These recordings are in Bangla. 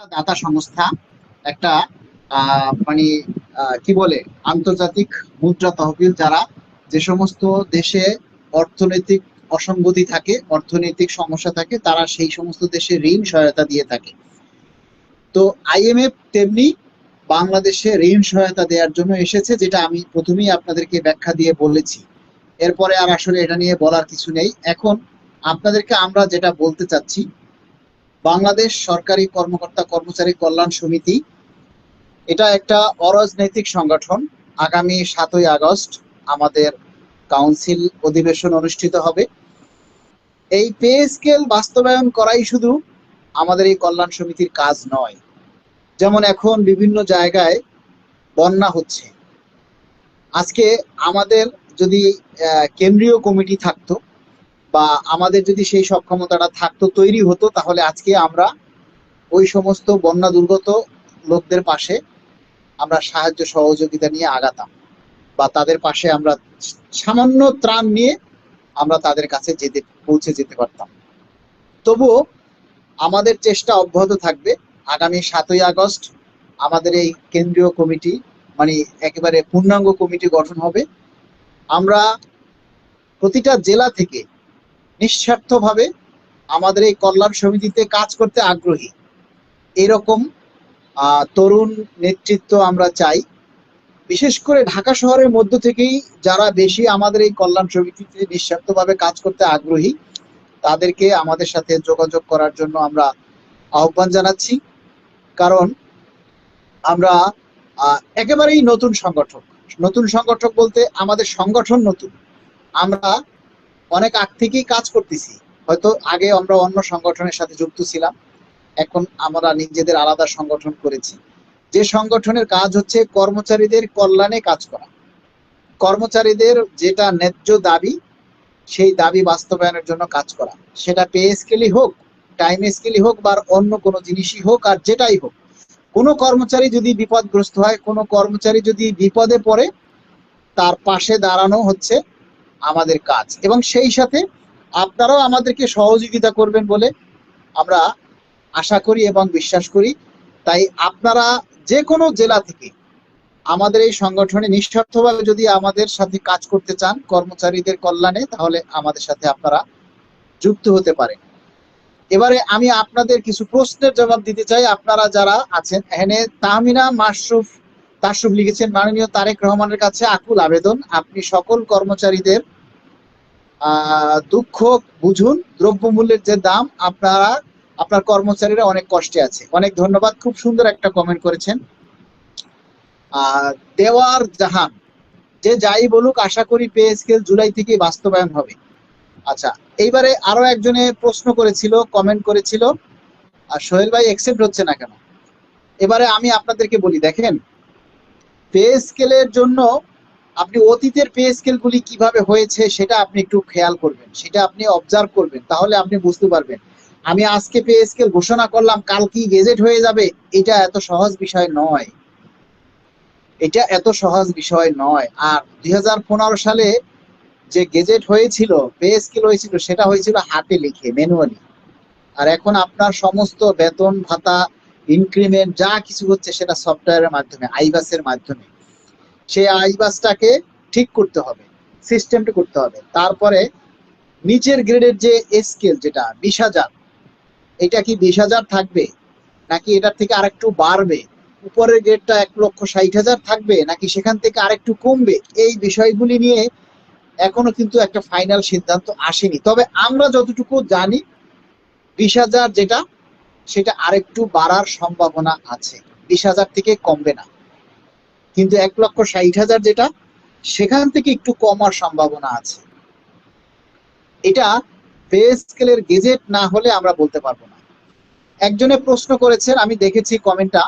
একটা দাতা সংস্থা, একটা মানে কি বলে, আন্তর্জাতিক মুদ্রা তহবিল, যারা যে সমস্ত দেশে অর্থনৈতিক অসঙ্গতি থাকে, অর্থনৈতিক সমস্যা থাকে, তারা সেই সমস্ত দেশে ঋণ সহায়তা দিয়ে থাকে। তো আইএমএফ তেমনি বাংলাদেশে ঋণ সহায়তা দেওয়ার জন্য এসেছে, যেটা আমি প্রথমেই আপনাদেরকে ব্যাখ্যা দিয়ে বলেছি। এরপরে আর আসলে এটা নিয়ে বলার কিছু নেই। এখন আপনাদেরকে আমরা যেটা বলতে চাচ্ছি, বাংলাদেশ সরকারি কর্মকর্তা কর্মচারী কল্যাণ সমিতি এটা একটা অরাজনৈতিক সংগঠন। আগামী 7ই আগস্ট আমাদের কাউন্সিল অধিবেশন অনুষ্ঠিত হবে। এই পে স্কেল বাস্তবায়ন করাই শুধু আমাদের এই কল্যাণ সমিতির কাজ নয়। যেমন এখন বিভিন্ন জায়গায় বন্যা হচ্ছে, আজকে আমাদের যদি কেন্দ্রীয় কমিটি থাকতো বা আমাদের যদি সেই সক্ষমতাটা থাকতো, তৈরি হতো, তাহলে আজকে আমরা ওই সমস্ত বন্যা দুর্গত লোকদের পাশে আমরা সাহায্য সহযোগিতা নিয়ে আগাতাম, বা তাদের পাশে আমরা সামান্য ত্রাণ নিয়ে আমরা তাদের কাছে পৌঁছে যেতে পারতাম। তবুও আমাদের চেষ্টা অব্যাহত থাকবে। আগামী 7ই আগস্ট আমাদের এই কেন্দ্রীয় কমিটি, মানে একেবারে পূর্ণাঙ্গ কমিটি গঠন হবে। আমরা প্রতিটা জেলা থেকে নিঃস্বার্থভাবে আমাদের এই কল্যাণ সমিতিতে কাজ করতে আগ্রহী এরকম তরুণ নেতৃত্ব আমরা চাই। বিশেষ করে ঢাকা শহরের মধ্য থেকেই যারা বেশি আমাদের এই কল্যাণ সমিতিতে নিঃস্বার্থভাবে কাজ করতে আগ্রহী, তাদেরকে আমাদের সাথে যোগাযোগ করার জন্য আমরা আহ্বান জানাচ্ছি। কারণ আমরা একেবারেই নতুন সংগঠক। নতুন সংগঠক বলতে আমাদের সংগঠন নতুন, আমরা অনেক আগ থেকেই কাজ করতেছি। হয়তো আগে আমরা অন্য সংগঠনের সাথে যুক্ত ছিলাম, এখন আমরা নিজেদের আলাদা সংগঠন করেছি, যে সংগঠনের কাজ হচ্ছে কর্মচারীদের কল্যাণে কাজ করা। কর্মচারীদের যেটা ন্যায্য দাবি, সেই দাবি বাস্তবায়নের জন্য কাজ করা, সেটা পে স্কেলই হোক, টাইম স্কেলই হোক, বা অন্য কোনো জিনিসই হোক, আর যেটাই হোক। কোনো কর্মচারী যদি বিপদগ্রস্ত হয়, কোনো কর্মচারী যদি বিপদে পড়ে, তার পাশে দাঁড়ানো হচ্ছে আমাদের কাজ। এবং সেই সাথে আপনারাও আমাদেরকে সহযোগিতা করবেন বলে আমরা আশা করি এবং বিশ্বাস করি। তাই আপনারা যে কোনো জেলা থেকে আমাদের এই সংগঠনে নিঃস্বার্থভাবে যদি আমাদের সাথে কাজ করতে চান কর্মচারীদের কল্যাণে, তাহলে আমাদের সাথে আপনারা যুক্ত হতে পারেন। এবারে আমি আপনাদের কিছু প্রশ্নের জবাব দিতে চাই। আপনারা যারা আছেন এখানে, তাহমিনা মাশরুফ তাশরুফ লিখেছেন, মাননীয় তারেক রহমানের কাছে আকুল আবেদন, আপনি সকল কর্মচারীদের দুঃখ বুঝুন, দ্রব্যমূল্যের যে দাম, আপনার কর্মচারীরা অনেক কষ্টে আছে। অনেক ধন্যবাদ, খুব সুন্দর একটা কমেন্ট করেছেন। দেওয়ার জাহান, যে যাই বলুক, আশা করি পে স্কেল জুলাই থেকে বাস্তবায়ন হবে। আচ্ছা, এইবারে আরো একজনে প্রশ্ন করেছিল, কমেন্ট করেছিল, আর সোহেল ভাই অ্যাকসেপ্ট হচ্ছে না কেন। এবারে আমি আপনাদেরকে বলি, দেখেন, পে স্কেলের জন্য আপনি অতীতের পে স্কেলগুলি কিভাবে হয়েছে সেটা আপনি একটু খেয়াল করবেন, সেটা আপনি অবজার্ভ করবেন, তাহলে আপনি বুঝতে পারবেন। আমি আজকে পে স্কেল ঘোষণা করলাম, কাল কি গেজেট হয়ে যাবে, এটা এত সহজ বিষয় নয়। এটা এত সহজ বিষয় নয়। আর 2015 সালে যে গেজেট হয়েছিল, পে স্কেল হয়েছিল, সেটা হয়েছিল হাতে লিখে, ম্যানুয়ালি। আর এখন আপনার সমস্ত বেতন ভাতা, ইনক্রিমেন্ট যা কিছু হচ্ছে, সেটা সফটওয়্যারের মাধ্যমে, আইবাসের মাধ্যমে। সেই আইবাসটাকে ঠিক করতে হবে, সিস্টেমটা করতে হবে। তারপরে নিচের গ্রেডের যে স্কেল, যেটা 20,000, এটা কি 20,000 থাকবে, নাকি এটার থেকে আরেকটু বাড়বে? উপরের গ্রেডটা 1,60,000 থাকবে, নাকি সেখান থেকে আরেকটু কমবে? এই বিষয়গুলি নিয়ে এখনো কিন্তু একটা ফাইনাল সিদ্ধান্ত আসেনি। তবে আমরা যতটুকু জানি, 20,000 যেটা, সেটা আরেকটু বাড়ার সম্ভাবনা আছে, 20,000 থেকে কমবে না। কিন্তু 1,60,000 যেটা, সেখান থেকে একটু কমার সম্ভাবনা আছে। এটা পে স্কেলের গেজেট না হলে আমরা বলতে পারবো না। একজনে প্রশ্ন করেছেন, আমি দেখেছি কমেন্টটা,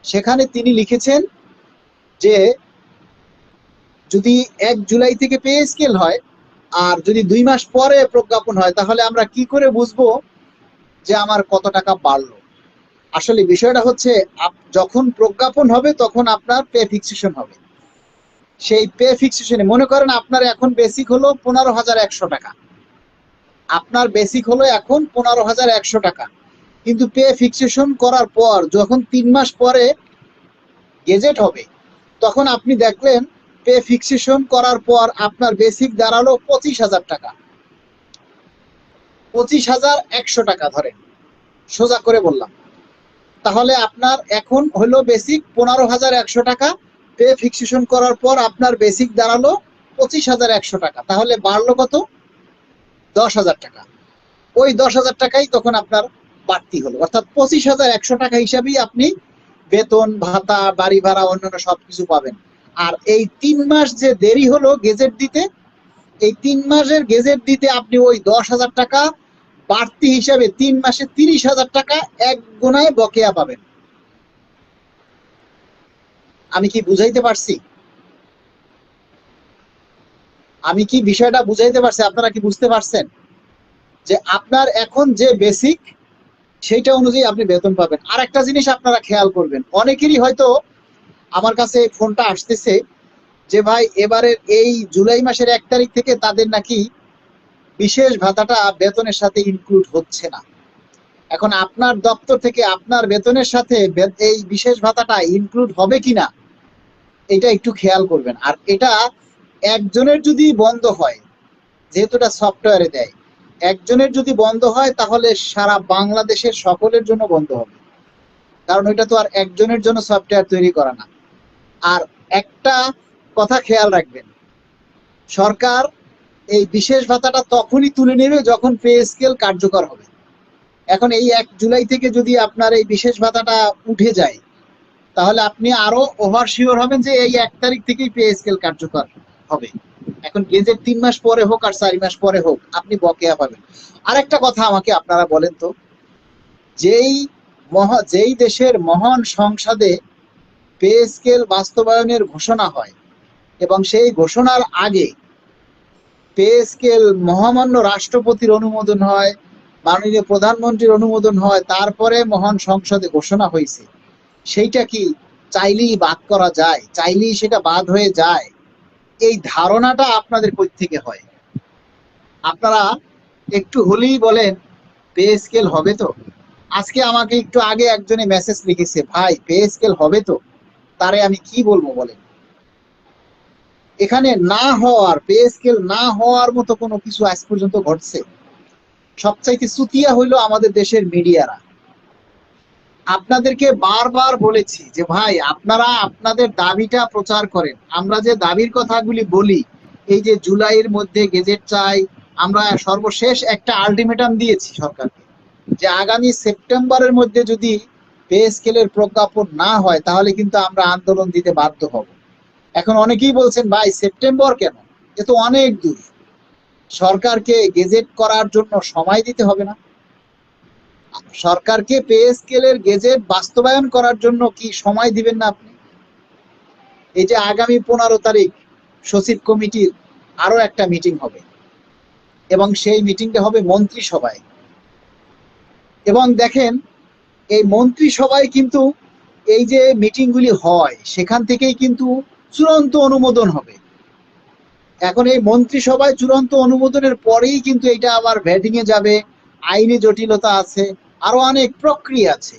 সেখানে তিনি লিখেছেন যে যদি 1 জুলাই থেকে পে স্কেল হয় আর যদি 2 মাস পরে প্রজ্ঞাপন হয়, তাহলে আমরা কি করে বুঝবো যে আমার কত টাকা বাড়লো? আসলে বিষয়টা হচ্ছে, যখন প্রজ্ঞাপন হবে তখন আপনার পে ফিক্সেশন হবে। সেই পে ফিক্সেশনে মনে করেন আপনার এখন বেসিক হলো 15,100 টাকা, আপনার বেসিক হলো এখন 15,100 টাকা। কিন্তু পে ফিক্সেশন করার পর যখন 3 মাস পরে গেজেট হবে, তখন আপনি দেখলেন পে ফিক্সেশন করার পর আপনার বেসিক দাঁড়ালো 25,000 টাকা, 25,100 টাকা ধরেন, সোজা করে বললাম। তাহলে আপনার এখন হলো বেসিক 15,100 টাকা, পে ফিক্সেশন করার পর আপনার বেসিক দাঁড়ালো 25,100 টাকা, তাহলে বাড়লো কত? 10,000 টাকা। ওই 10,000 টাকাই তখন আপনার বাড়তি হলো, অর্থাৎ 25,100 টাকা হিসাবেই আপনি বেতন ভাতা বাড়ি ভাড়া অন্যান্য সবকিছু পাবেন। আর এই 3 মাস যে দেরি হলো গেজেট দিতে, এই 3 মাসের গেজেট দিতে আপনি ওই 10,000 টাকা বাড়তি হিসাবে 3 মাসে 30,000 টাকা এক গোনায় বকেয়া পাবেন। আমি কি বুঝাইতে পারছি? আমি কি বিষয়টা বুঝাইতে পারছি? আপনারা কি বুঝতে পারছেন যে আপনার এখন যে বেসিক সেইটা অনুযায়ী আপনি বেতন পাবেন? আর একটা জিনিস আপনারা খেয়াল করবেন, অনেকেরই হয়তো আমার কাছে ফোনটা আসতেছে যে ভাই এবারের এই জুলাই মাসের 1 তারিখ থেকে তাদের নাকি বিশেষ ভাতাটা বেতনের সাথে ইনক্লুড হচ্ছে না। এখন আপনার দপ্তর থেকে আপনার বেতনের সাথে এই বিশেষ ভাতাটা ইনক্লুড হবে কিনা এটা একটু খেয়াল করবেন। আর এটা একজনের যদি বন্ধ হয়, যেহেতু এটা সফটওয়্যারে দেয়, একজনের যদি বন্ধ হয় তাহলে সারা বাংলাদেশের সকলের জন্য বন্ধ হবে, কারণ ওইটা তো আর একজনের জন্য সফটওয়্যার তৈরি করা না। আর একটা কথা খেয়াল রাখবেন, সরকার এই বিশেষ ভাতাটা তখনই তুলে নেবে যখন পে স্কেল কার্যকর হবে। এখন এই 1 জুলাই থেকে যদি আপনার এই বিশেষ ভাতাটা উঠে যায়, তাহলে আপনি আরো ওভার শিওর হবেন যে এই 1 তারিখ থেকেই পে স্কেল কার্যকর হবে। এখন গেজেট 3 মাস পরে হোক আর 4 মাস পরে হোক, আপনি বকেয়া পাবেন। আরেকটা কথা আমাকে আপনারা বলেন তো, যেই দেশের মহান সংসদে পে স্কেল বাস্তবায়নের ঘোষণা হয় এবং সেই ঘোষণার আগে পে স্কেল মহামান্য রাষ্ট্রপতির অনুমোদন হয়, মাননীয় প্রধানমন্ত্রীর অনুমোদন হয়, তারপরে মহান সংসদে ঘোষণা হয়েছে, সেইটা কি চাইলেই বাদ করা যায়? চাইলেই সেটা বাদ হয়ে যায়? এই ধারণাটা আপনাদের কই থেকে হয়? আপনারা একটু হলেই বলেন পে স্কেল হবে তো? আজকে আমাকে একটু আগে একজনে মেসেজ লিখেছে, ভাই পে স্কেল হবে তো? তারে আমি কি বলবো বলেন? এখানে না হওয়ার, পে স্কেল না হওয়ার মতো কোনো কিছু আজ পর্যন্ত ঘটছে? সবচাইতে চুতিয়া হইলো আমাদের দেশের মিডিয়ারা। আপনাদেরকে বারবার বলেছি যে ভাই আপনারা আপনাদের দাবিটা প্রচার করেন। আমরা যে দাবির কথাগুলি বলি, এই যে জুলাইয়ের মধ্যে গেজেট চাই, আমরা সর্বশেষ একটা আলটিমেটাম দিয়েছি সরকারকে যে আগামী সেপ্টেম্বরের মধ্যে যদি পে স্কেলের প্রজ্ঞাপন না হয় তাহলে কিন্তু আমরা আন্দোলন দিতে বাধ্য হব। এখন অনেকেই বলছেন ভাই সেপ্টেম্বর কেন, এ তো অনেক দূর, সরকারকে গেজেট করার জন্য সময় দিতে হবে না? সরকারকে পে স্কেলের গেজেট বাস্তবায়ন করার জন্য কি সময় দিবেন না আপনি? এই যে আগামী 15 তারিখ সচিব কমিটির আরো একটা মিটিং হবে এবং সেই মিটিংটা হবে মন্ত্রিসভায়, এবং দেখেন এই মন্ত্রিসভায় কিন্তু এই যে মিটিংগুলি হয় সেখান থেকেই কিন্তু চূড়ান্ত অনুমোদন হবে। এখন এই মন্ত্রিসভায় চূড়ান্ত অনুমোদনের পরেই কিন্তু এটা আবার ভেটিং এ যাবে, আইনি জটিলতা আছে, আরো অনেক প্রক্রিয়া আছে,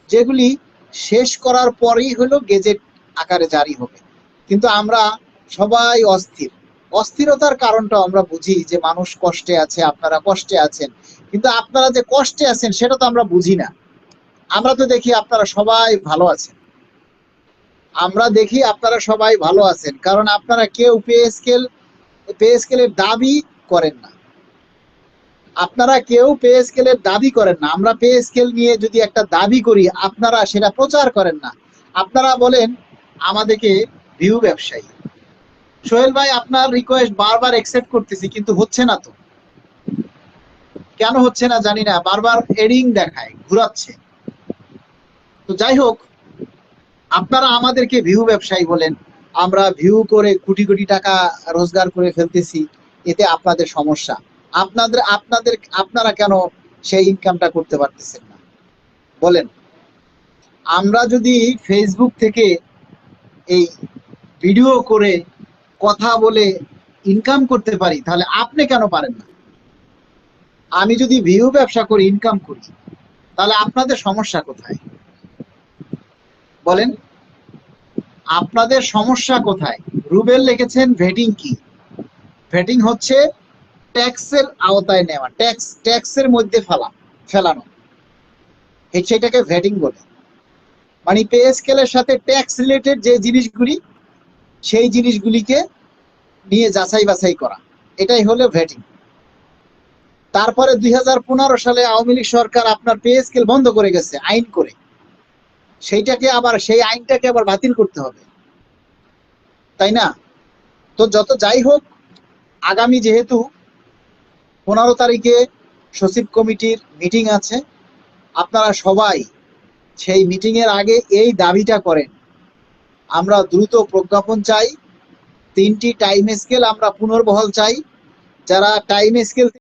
যেগুলি শেষ করার পরেই হলো গেজেট আকারে জারি হবে। কিন্তু আমরা সবাই অস্থির। অস্থিরতার কারণটা আমরা বুঝি যে মানুষ কষ্টে আছে, আপনারা কষ্টে আছেন, কিন্তু আপনারা যে কষ্টে আছেন সেটা তো আমরা বুঝি না। আমরা তো দেখি আপনারা সবাই ভালো আছেন, আমরা দেখি আপনারা সবাই ভালো আছেন, কারণ আপনারা কেউ পে স্কেলের দাবি করেন না। আপনারা কেউ পে স্কেলের দাবি করেন না। আমরা পে স্কেল নিয়ে যদি একটা দাবি করি আপনারা সেটা প্রচার করেন না। আপনারা বলেন আমাদেরকে ভিউ ব্যবসায়ী। সোহেল ভাই আপনার রিকোয়েস্ট বারবার অ্যাকসেপ্ট করতেছি কিন্তু হচ্ছে না তো, কেন হচ্ছে না জানি না, বারবার এডিং দেখায়, ঘুরাচ্ছে। তো যাই হোক, আপনারা আমাদেরকে ভিউ ব্যবসায়ী বলেন, আমরা ভিউ করে কোটি কোটি টাকা রোজগার করে ফেলতেছি, এতে আপনাদের সমস্যা। আপনারা কেন সেই ইনকামটা করতে পারতেছেন না বলেন? আমরা যদি ফেসবুক থেকে এই ভিডিও করে কথা বলে ইনকাম করতে পারি তাহলে আপনি কেন পারেন না? আমি যদি ভিউ ব্যবসা করি, ইনকাম করি, তাহলে আপনাদের সমস্যা কোথায় বলেন? আপনাদের সমস্যা কোথায়? রুবেল লিখেছেন ভেটিং কি? ভেটিং হচ্ছে ট্যাক্সের আওতায় নেওয়া, ট্যাক্সের মধ্যে ফেলানো, সেটাকে ভেটিং বলে। মানে পে স্কেলের সাথে ট্যাক্স রিলেটেড যে জিনিসগুলি, সেই জিনিসগুলিকে নিয়ে যাচাই বাছাই করা, এটাই হলো ভেটিং। তারপরে 2015 সালে আওয়ামী লীগ সরকার আপনার পে স্কেল বন্ধ করে গেছে আইন করে, সেই আইনটাকে আবার বাতিল করতে হবে, তাই না? তো যত যাই হোক, আগামী যেহেতু 15 তারিখে সচিব কমিটির মিটিং আছে, আপনারা সবাই সেই মিটিং এর আগে এই দাবিটা করেন, আমরা দ্রুত প্রজ্ঞাপন চাই, 3টি টাইম স্কেল আমরা পুনর্বহাল চাই। যারা টাইম স্কেল